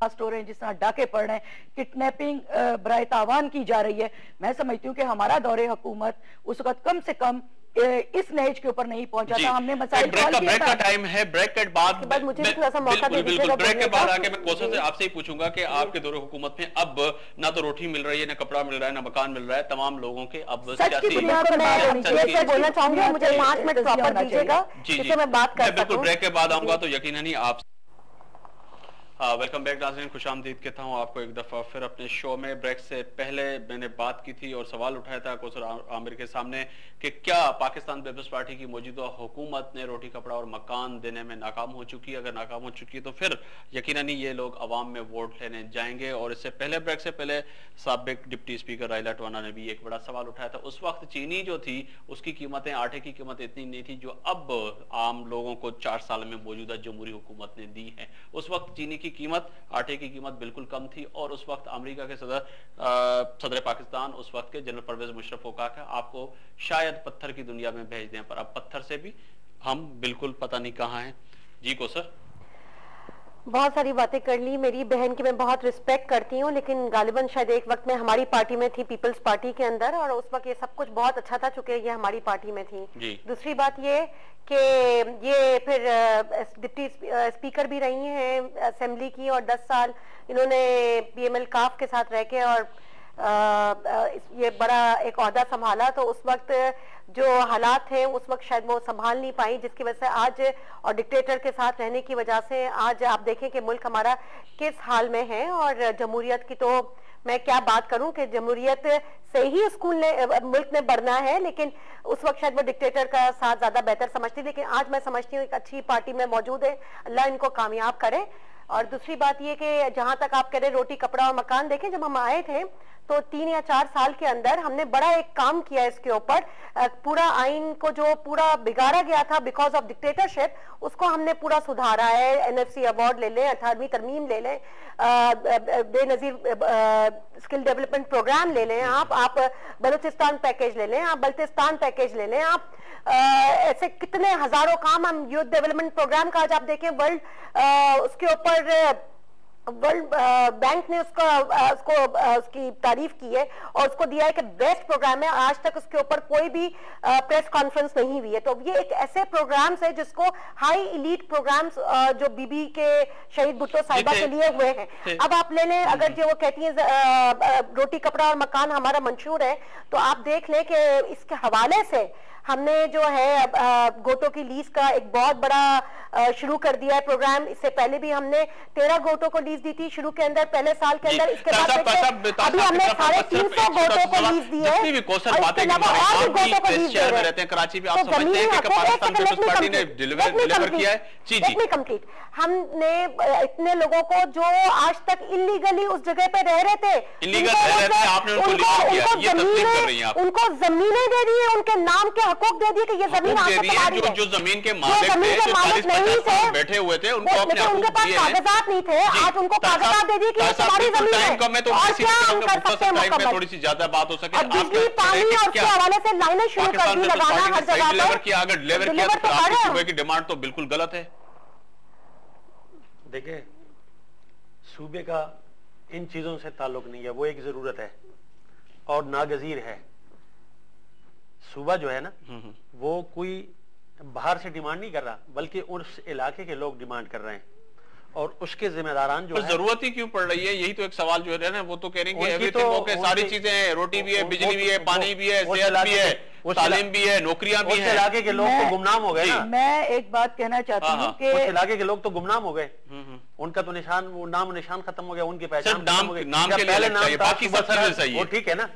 Blast हो रहे हैं, जिस तरह डाके पड़ रहे हैं, किडनैपिंग बराए तावान की जा रही है। मैं समझती हूँ कि हमारा दौरे हुकूमत उस वक्त कम से कम इस नहेज के ऊपर नहीं पहुंचा था। हमने मसाइल ब्रेक का टाइम है, ब्रेक के बाद मुझे थोड़ा सा मौका दे दीजिएगा। ब्रेक के बाद आके मैं कौसर से आपसे ही पूछूंगा कि आपके दौरे हुकूमत में अब ना तो रोटी मिल रही है, ना कपड़ा मिल रहा है, ना मकान मिल रहा है, तमाम लोगों के अब बोलना चाहूंगी, मुझे 5 मिनट प्रॉपर दीजिएगा जिससे मैं बात कर सकूं। बिल्कुल, ब्रेक के बाद आऊंगा तो यकीनन ही आप वेलकम बैक नाज़रीन, खुशामदीद कहता हूँ आपको एक दफ़ा फिर अपने शो में। ब्रेक से पहले मैंने बात की थी और सवाल उठाया था कौसर आमिर के सामने कि क्या पाकिस्तान पीपल्स पार्टी की मौजूदा हुकूमत ने रोटी कपड़ा और मकान देने में नाकाम हो चुकी है। अगर नाकाम हो चुकी है तो फिर यकीनन ही ये लोग अवाम में वोट लेने जाएंगे। और इससे पहले ब्रेक से पहले साबिक डिप्टी स्पीकर राइला टवाना ने भी एक बड़ा सवाल उठाया था। उस वक्त चीनी जो थी उसकी कीमतें, आटे की कीमत इतनी नहीं थी जो अब आम लोगों को 4 साल में मौजूदा जमहूरी हुकूमत ने दी है। उस वक्त चीनी की कीमत, आटे की कीमत बिल्कुल कम थी और उस वक्त अमेरिका के सदर पाकिस्तान उस वक्त के जनरल परवेज मुशर्रफ को कहा कि आपको शायद पत्थर की दुनिया में भेज दें, पर अब पत्थर से भी हम बिल्कुल पता नहीं कहां हैं। जी को सर, बहुत सारी बातें कर ली। मेरी बहन की मैं बहुत रिस्पेक्ट करती हूँ, लेकिन गालिबन शायद एक वक्त में हमारी पार्टी में थी, पीपल्स पार्टी के अंदर, और उस वक्त ये सब कुछ बहुत अच्छा था चूंकि ये हमारी पार्टी में थी। दूसरी बात ये कि ये फिर डिप्टी स्पीकर भी रही हैं असेंबली की और 10 साल इन्होंने पीएमएल काफ के साथ रह के और ये बड़ा एक ओहदा संभाला। तो उस वक्त जो हालात थे उस वक्त शायद वो संभाल नहीं पाई, जिसकी वजह से आज और डिक्टेटर के साथ रहने की वजह से आज आप देखें कि मुल्क हमारा किस हाल में है। और जमहूरियत की तो मैं क्या बात करूं कि जमहूरियत से ही मुल्क ने बढ़ना है, लेकिन उस वक्त शायद वो डिक्टेटर का साथ ज्यादा बेहतर समझती, लेकिन आज मैं समझती हूँ एक अच्छी पार्टी में मौजूद है, अल्लाह इनको कामयाब करे। और दूसरी बात ये कि जहां तक आप कह रहे रोटी कपड़ा और मकान, देखें जब हम आए थे तो 3 या 4 साल के अंदर हमने बड़ा एक काम किया इसके ऊपर। पूरा आइन को जो पूरा बिगाड़ा गया था बिकॉज ऑफ डिक्टेटरशिप, उसको हमने पूरा सुधारा है। एनएफसी अवार्ड ले लें, 18वीं तरमीम ले लें, बेनजीर स्किल डेवलपमेंट प्रोग्राम ले लें, आप बलूचिस्तान पैकेज ले लें, आप बल्तिस्तान पैकेज ले लें, आप ऐसे कितने हजारों काम हम यूथ डेवलपमेंट प्रोग्राम का आज आप देखें वर्ल्ड उसके ऊपर वर्ल्ड बैंक ने उसकी तारीफ की है और उसको दिया है कि बेस्ट प्रोग्राम है। आज तक उसके ऊपर कोई भी प्रेस कॉन्फ्रेंस नहीं हुई है। तो ये एक ऐसे प्रोग्राम्स है जिसको हाई एलीट प्रोग्राम्स जो बीबी के शहीद भुट्टो साहिबा के लिए हुए हैं। अब आप ले लें, अगर जो वो कहती है रोटी कपड़ा और मकान हमारा मंशूर है, तो आप देख लें कि इसके हवाले से हमने जो है गोटों की लीज का एक बहुत बड़ा शुरू कर दिया है प्रोग्राम। इससे पहले भी हमने 13 गोटों को लीज दी थी शुरू के अंदर पहले साल के अंदर। इसके बाद अभी हमने 350 गोटों को लीज दी है। कंप्लीट हमने इतने लोगों को जो आज तक इलीगली उस जगह पे रह रहे थे, उनको जमीनें दे दी है, उनके नाम के हकूक दे दिए कि ये जमीन आपकी है। जो जमीन के मालिक नहीं थे, बैठे हुए थे, उनको अपने उनके पास कागजात नहीं थे, आज उनको कागजात दे दिए कि ये तुम्हारी जमीन है। और क्या हम कर सकते हैं? थोड़ी सी ज्यादा बात हो सके, बिजली पानी और उसके हवाले से लाइनें शुरू कर दी लगाना हर जगह पर। अगर लेबर किया तो आपकी सुबह की डिमांड तो बिल्कुल गलत है। देखिए, सूबे का इन चीजों से ताल्लुक नहीं है, वो एक जरूरत है और नागजीर है। सूबा जो है ना, वो कोई बाहर से डिमांड नहीं कर रहा, बल्कि उस इलाके के लोग डिमांड कर रहे हैं और उसके जिम्मेदारान जो जरूरत ही क्यों पड़ रही है, यही तो एक सवाल जो है ना। वो तो कह रहे हैं कि एवरीथिंग ओके, सारी चीजें हैं, रोटी भी है, बिजली भी है, पानी भी है, सेहत भी है, तालीम भी है, नौकरियां भी है। इलाके के लोग तो गुमनाम हो गए ना। मैं एक बात कहना चाहती हूँ कि उस इलाके के लोग तो गुमनाम हो गए, उनका तो निशान, वो नाम निशान खत्म हो गया, उनकी पहचान खत्म हो गई। नाम के पहले नाम था बाकी सब चीजें सही है, वो ठीक है ना।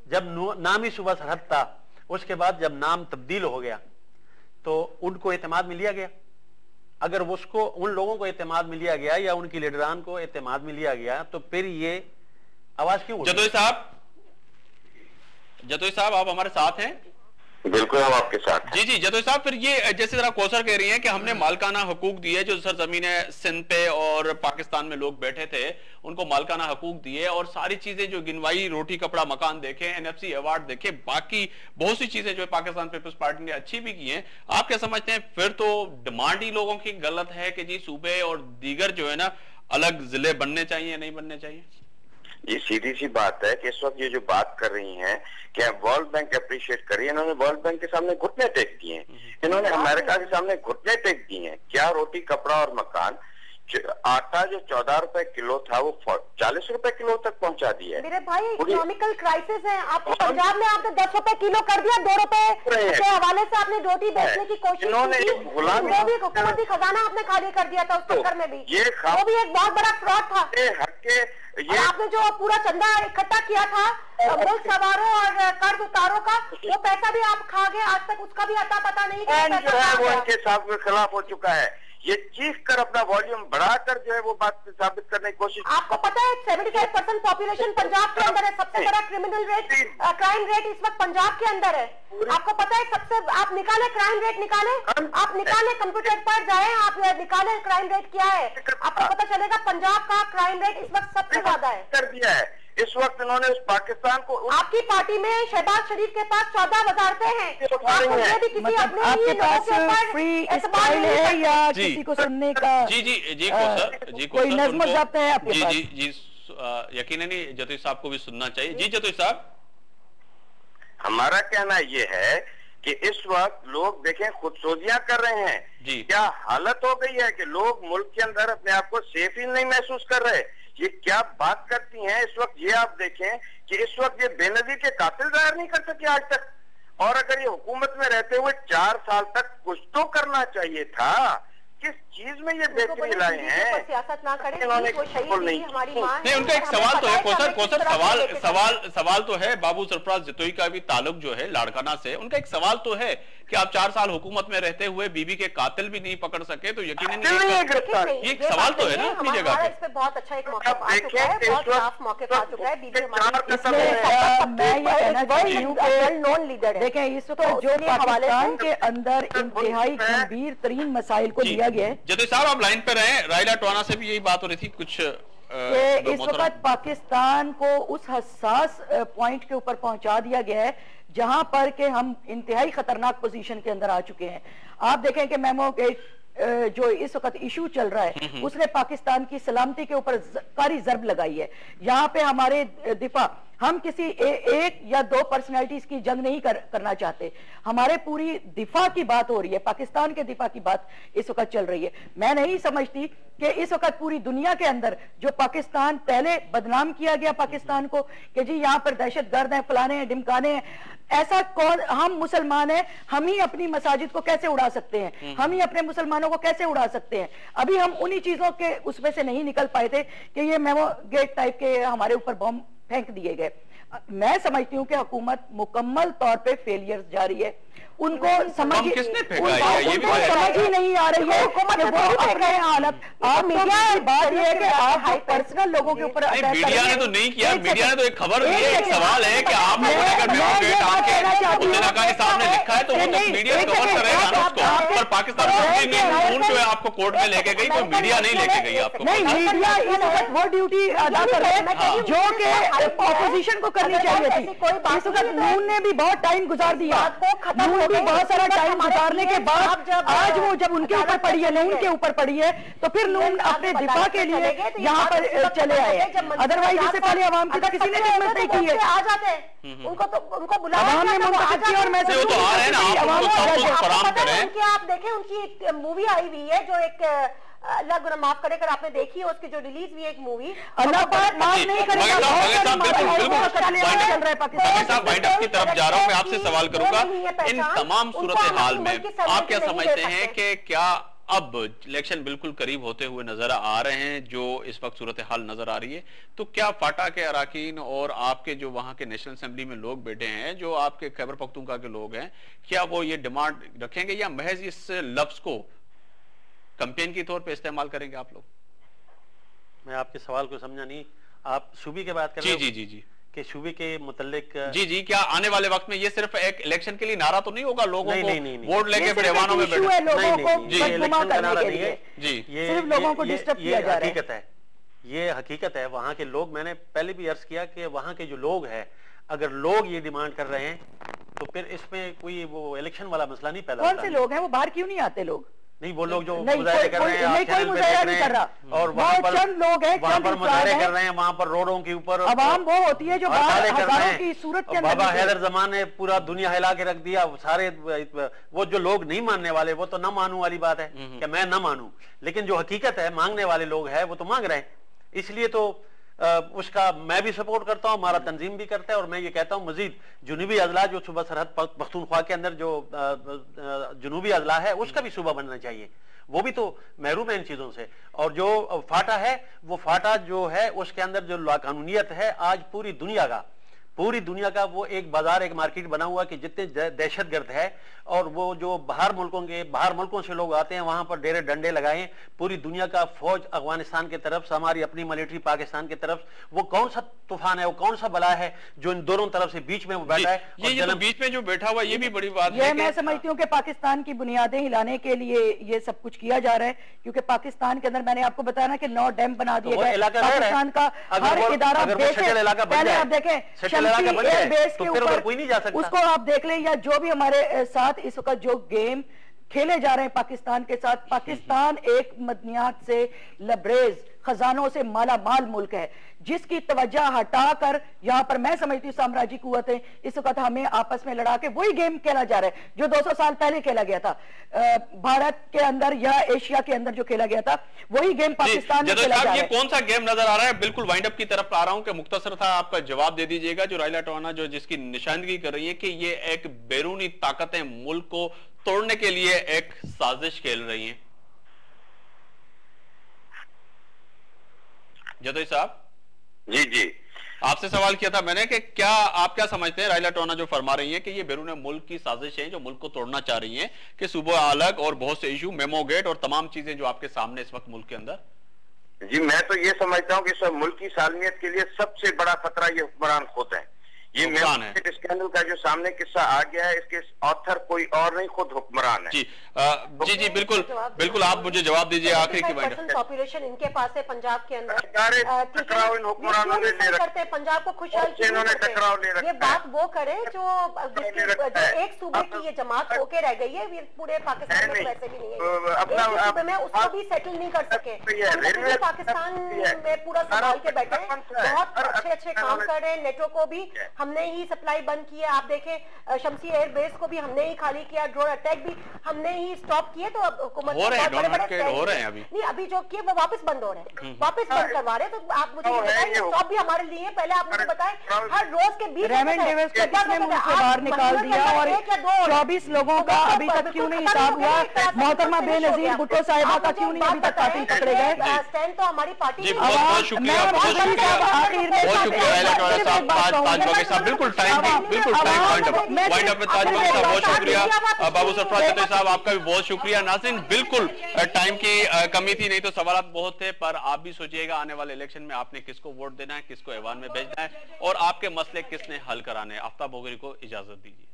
जब नाम ही सुबह सरहद था, उसके बाद जब नाम तब्दील हो गया तो उनको एतमाद में लिया गया। अगर उसको उन लोगों को एतमाद में लिया गया या उनकी लीडरान को एतमाद में लिया गया तो फिर ये आवाज क्यों? जतोई साहब आप हमारे साथ हैं? बिल्कुल, हम आपके साथ हैं। जी जी जतोई साहब, फिर ये जैसे जरा कौसर कह रही हैं कि हमने मालकाना हकूक दिए, जो सरजमीन है सिंध पे और पाकिस्तान में लोग बैठे थे उनको मालकाना हकूक दिए और सारी चीजें जो गिनवाई, रोटी कपड़ा मकान देखे, एनएफसी अवार्ड देखे, बाकी बहुत सी चीजें जो पाकिस्तान पीपल्स पार्टी ने अच्छी भी की हैं। आप क्या समझते हैं, फिर तो डिमांड ही लोगों की गलत है कि जी सूबे और दीगर जो है ना अलग जिले बनने चाहिए, नहीं बनने चाहिए? ये सीधी सी बात है कि इस वक्त ये जो बात कर रही हैं कि वर्ल्ड बैंक अप्रिशिएट करिए, इन्होंने वर्ल्ड बैंक के सामने घुटने टेक दिए हैं, इन्होंने अमेरिका के सामने घुटने टेक दिए हैं। क्या रोटी, कपड़ा और मकान, आटा जो 14 रुपए किलो था वो 40 रुपए किलो तक पहुंचा दिया है। मेरे भाई इकोनॉमिकल क्राइसिस है, आपको पंजाब में आपने 10 रुपए किलो कर दिया, 2 रुपए के हवाले से आपने रोटी बेचने की कोशिश की, हुकूमती खजाना आपने खाली कर दिया था उस चक्कर में भी, वो भी एक बहुत बड़ा फ्रॉड था। ये आपने जो पूरा चंदा इकट्ठा किया था मुल्क सवारों और कर्ज उतारों का, वो पैसा भी आप खा गए, आज तक उसका भी अता पता नहीं जो है वो इनके खिलाफ हो चुका है। ये चीख कर अपना वॉल्यूम बढ़ाकर जो है वो बात साबित करने की कोशिश। आपको पता है 75% पॉपुलेशन पंजाब के अंदर है, सबसे बड़ा क्रिमिनल रेट, क्राइम रेट इस वक्त पंजाब के अंदर है। आपको पता है सबसे, आप निकाले क्राइम रेट, निकाले, आप निकाले कंप्यूटर पर जाए, आप निकाले क्राइम रेट क्या है, आपको पता चलेगा पंजाब का क्राइम रेट इस वक्त सबसे ज्यादा है। कर दिया है इस वक्त इन्होंने उस पाकिस्तान को। आपकी पार्टी में शहबाज शरीफ के पास 14 वजारतें हैं, आपके पास फ्री स्टाइल है या किसी को सुनने का? जी कोई नज़्म ज़ब्त है आपके पास? जी यकीनन जतोई साहब को भी सुनना चाहिए। जी जतोई साहब, हमारा कहना ये है कि इस वक्त लोग देखें खुदसोजियां कर रहे हैं जी। क्या हालत हो गई है कि लोग मुल्क के अंदर अपने आप को सेफ ही नहीं महसूस कर रहे। ये क्या बात करती हैं इस वक्त। ये आप देखें कि इस वक्त ये बेनजीर के कातिल जाहिर नहीं कर सके आज तक, और अगर ये हुकूमत में रहते हुए 4 साल तक कुछ तो करना चाहिए था। किस चीज में ये बेहतरी लाए हैं? सियासत ना करें, हमारी मां नहीं, उनका एक सवाल तो है कोसर सवाल तो है। बाबू सरफराज जतोई का भी ताल्लुक जो है लाड़काना से, उनका एक सवाल तो है कि आप 4 साल हुकूमत में रहते हुए बीबी के कातिल भी नहीं पकड़ सके, तो यकीनन ये सवाल तो है ना अपनी जगह पे। इस पे बहुत अच्छा एक मौका आ चुका है, बहुत साफ मौके पर आ चुका है। बीबी नॉन लीडर है। देखें इस वक्त जो पाकिस्तान के अंदर इंतहाई गंभीर तरीन मसाइल को लिया गया है। जतोई साहब आप लाइन पे रहे, रायला टोना से भी यही बात हो रही थी कुछ इस वक्त पाकिस्तान को उस हसास पॉइंट के ऊपर पहुंचा दिया गया है जहां पर के हम इंतहाई खतरनाक पोजीशन के अंदर आ चुके हैं। आप देखें कि मेमो गेट जो इस वक्त इशू चल रहा है उसने पाकिस्तान की सलामती के ऊपर कारी जर्ब लगाई है। यहाँ पे हमारे दिफा, हम किसी एक या 2 पर्सनैलिटीज की जंग नहीं करना चाहते, हमारे पूरी दिफा की बात हो रही है, पाकिस्तान के दिफा की बात इस वक्त चल रही है। मैं नहीं समझती कि इस वक्त पूरी दुनिया के अंदर जो पाकिस्तान पहले बदनाम किया गया पाकिस्तान को कि जी यहाँ पर दहशतगर्द हैं, फलाने हैं, ढिमकाने हैं, ऐसा कौन? हम मुसलमान हैं, हम ही अपनी मसाजिद को कैसे उड़ा सकते हैं, हम ही अपने मुसलमानों को कैसे उड़ा सकते हैं? अभी हम उन्हीं चीजों के उसमें से नहीं निकल पाए थे कि ये मेमो गेट टाइप के हमारे ऊपर बम फेंक दिए गए। मैं समझती हूँ कि हुकूमत मुकम्मल तौर पे फेलियर जा रही है। उनको समझ ही नहीं आ रही है कि वो अपने हालत। आप मीडिया बात यह है कि आप पर्सनल लोगों के ऊपर मीडिया ने तो नहीं किया, मीडिया ने तो एक खबर दी है, एक सवाल है कि आपने सामने लिखा है तो वो तो मीडिया कवर करेगा ना उसको, और पाकिस्तान जो है आपको कोर्ट में लेके गई, कोई मीडिया नहीं लेके गई आपको। नहीं, मीडिया इस वक्त वो ड्यूटी अदा कर रहे हैं जो कि अपोजिशन को करनी चाहिए थी। इस वक्त नून ने भी बहुत टाइम गुजार दिया, नून भी बहुत सारा टाइम गुजारने के बाद आज वो जब उनके ऊपर पड़ी है, नून के ऊपर पड़ी है, तो फिर नून अपने दिफा के लिए यहाँ पर चले आए। अदरवाइज इससे पहले आवाम की तो किसी ने हिम्मत नहीं की है। आ जाते हैं उनको बुलाया, आवाम ने मुंतखब किया और मैं आप देखें उनकी एक मूवी आई हुई है जो एक अल्लाह गुनाह माफ करे अगर आपने देखी है, उसकी जो रिलीज हुई एक मूवी, अल्लाह पाक माफ नहीं करेगा। की तरफ जा रहा हूं, मैं आपसे सवाल करूंगा इन तमाम सूरत हाल में आप क्या समझते हैं कि क्या अब इलेक्शन बिल्कुल करीब होते हुए नजर आ रहे हैं, जो इस वक्त सूरत हाल नजर आ रही है, तो क्या फाटा के अराकीन और आपके जो वहां के नेशनल असेंबली में लोग बैठे हैं, जो आपके खैबर पख्तूनख्वा के लोग हैं, क्या वो ये डिमांड रखेंगे या महज इस लफ्ज को कैंपेन के तौर पे इस्तेमाल करेंगे आप लोग? मैं आपके सवाल को समझा नहीं। आप सूबी की बात कर रहे हो? जी कि सूबे के मुतल्लिक जी क्या आने वाले वक्त में ये सिर्फ एक इलेक्शन के लिए नारा तो नहीं होगा, लोगों को वोट लेके फिर ऐवानों में बैठे? सिर्फ लोगों को डिस्टर्ब किया जा रहा है। हकीकत है, ये हकीकत है। वहाँ के लोग, मैंने पहले भी अर्ज किया कि वहाँ के जो लोग हैं, अगर लोग ये डिमांड कर रहे हैं तो फिर इसमें कोई वो इलेक्शन वाला मसला नहीं पैदा होता। कौन से लोग हैं? वो बाहर क्यों नहीं आते लोग? नहीं, वो लोग जो मुजाहरे कर रहे हैं, कोई मुजाहरा नहीं कर रहा, और वहाँ पर चंद लोग हैं, वहाँ पर मुजाहरे कर रहे हैं, वहाँ पर रोडों के ऊपर अवाम वो होती है जो हजारों की सूरत के अंदर। बाबा हैदर जमान ने पूरा दुनिया हिला के रख दिया। सारे वो जो लोग नहीं मानने वाले वो तो ना मानू वाली बात है कि मैं ना मानू, लेकिन जो हकीकत है मांगने वाले लोग हैं वो तो मांग रहे हैं। इसलिए तो उसका मैं भी सपोर्ट करता हूं, हमारा तंजीम भी करता है। और मैं ये कहता हूं मजीद जुनूबी अजला जो सूबा सरहद पख्तूनख्वा के अंदर जो जुनूबी अजला है उसका भी सूबा बनना चाहिए, वो भी तो महरूम है इन चीजों से। और जो फाटा है वो फाटा जो है उसके अंदर जो लाकानूनियत है, आज पूरी दुनिया का वो एक बाजार, एक मार्केट बना हुआ कि जितने दहशतगर्द है और वो जो बाहर मुल्कों से लोग आते हैं वहां पर डेरे डंडे लगाए। पूरी दुनिया का फौज अफगानिस्तान की तरफ से, हमारी अपनी मिलिट्री पाकिस्तान की तरफ, वो कौन सा तूफान है, वो कौन सा बला है जो इन दोनों तरफ से बीच में वो बैठा है। ये तो बीच में जो बैठा हुआ ये भी बड़ी बात है। मैं समझती हूँ कि पाकिस्तान की बुनियादें हिलाने के लिए ये सब कुछ किया जा रहा है, क्योंकि पाकिस्तान के अंदर मैंने आपको बताया ना कि 9 डैम बना दिए गए। पाकिस्तान का हर इदारा पहले आप देखें बेस के ऊपर कोई नहीं जा सकता, उसको आप देख लें, या जो भी हमारे साथ इस वक्त जो गेम खेले जा रहे हैं पाकिस्तान के साथ। पाकिस्तान एक मदनियात से लबरेज, खजानों से माला माल मुल्क है, जिसकी तवज्जो हटाकर यहाँ पर मैं समझती हूँ साम्राज्यिक कुव्वतें इस वक्त हमें आपस में लड़ा के वही गेम खेला जा रहा है जो 200 साल पहले खेला गया था भारत के अंदर या एशिया के अंदर जो खेला गया था, वही गेम पाकिस्तान में खेला जा रहा है। कौन सा गेम नजर आ रहा है? बिल्कुल वाइंड अप की तरफ आ रहा हूं कि मुख्तसर था, आपका जवाब दे दीजिएगा। जो रायला टोना जो जिसकी निशानदेही कर रही है कि ये एक बैरूनी ताकतें मुल्क को तोड़ने के लिए एक साजिश खेल रही हैं। जदोई साहब जी आपसे सवाल किया था मैंने कि क्या आप क्या समझते हैं, रायला टोना जो फरमा रही हैं कि ये बैरून मुल्क की साजिश है जो मुल्क को तोड़ना चाह रही हैं, कि सुबह अलग और बहुत से इशू, मेमो गेट और तमाम चीजें जो आपके सामने इस वक्त मुल्क के अंदर। जी मैं तो ये समझता हूँ कि सब मुल्क की सालमियत के लिए सबसे बड़ा खतरा ये हुक्मरान खुद है। ये स्कैंडल का जो सामने किस्सा आ गया है, इसके ऑथर कोई और नहीं, खुद हुक्मरान है। जी बिल्कुल आप मुझे जवाब दीजिए। आखिरी की पॉपुलेशन इनके पास है पंजाब के अंदर, टकराव इन हुक्मरानों ने ले रखा, पंजाब को खुशहाल इन्होंने टकराव ले रखा। ये बात वो करे जो एक सूबे की ये जमात होके रह गई है, पूरे पाकिस्तान में वैसे भी नहीं है। अपना सूबे में उसको भी सेटल नहीं कर सके। पाकिस्तान में पूरा संभाल के बैठे हैं, बहुत अच्छे काम कर रहे हैं। नेटो को भी हमने ही सप्लाई बंद की है, आप देखें शमसी एयरबेस को भी हमने ही खाली किया, ड्रोन अटैक भी हमने ही स्टॉप किए। तो अब हुकूमत हो रहे हैं अभी जो किए वो वापस बंद हो रहे हैं, वापस बंद करवा रहे हैं। तो आप मुझे बताएं स्टॉप भी हमारे लिए, पहले आप मुझे बताएं हर रोज के 20 बाहर निकाल दिया और 24 लोगों का अभी तक क्यों नहीं हिसाब हुआ? मोहतरमा बेनजीर भुट्टो साहिबा का क्यों नहीं अभी तक कातिल पकड़े गए? स्टैंड तो हमारी पार्टी बहुत शुक्रिया बिल्कुल टाइम वाइंड अप में ताजमहल साहब बहुत शुक्रिया। बाबू सरफराज साहब आपका भी बहुत शुक्रिया। नाज़रीन बिल्कुल टाइम की कमी थी, नहीं तो सवाल बहुत थे, पर आप भी सोचिएगा आने वाले इलेक्शन में आपने किसको वोट देना है, किसको ऐवान में भेजना है और आपके मसले किसने हल कराने हैं। आफ्ताब बोगरी को इजाजत दीजिए।